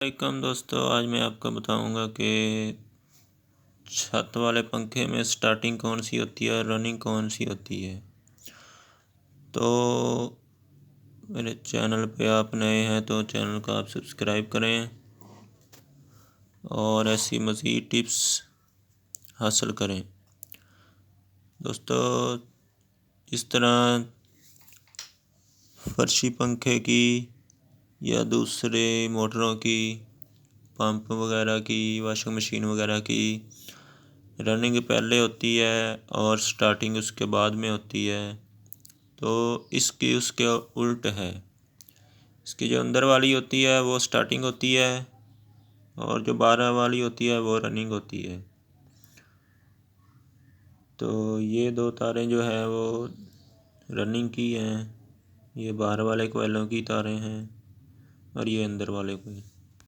वालेकुम दोस्तों, आज मैं आपको बताऊंगा कि छत वाले पंखे में स्टार्टिंग कौन सी होती है और रनिंग कौन सी होती है। तो मेरे चैनल पे आप नए हैं तो चैनल को आप सब्सक्राइब करें और ऐसी मज़ीद टिप्स हासिल करें। दोस्तों, इस तरह फर्शी पंखे की या दूसरे मोटरों की, पंप वगैरह की, वॉशिंग मशीन वगैरह की रनिंग पहले होती है और स्टार्टिंग उसके बाद में होती है। तो इसकी उसके उल्ट है। इसकी जो अंदर वाली होती है वो स्टार्टिंग होती है और जो बाहर वाली होती है वो रनिंग होती है। तो ये दो तारें जो है वो रनिंग की हैं, ये बाहर वाले कोयलों की तारें हैं और ये अंदर वाले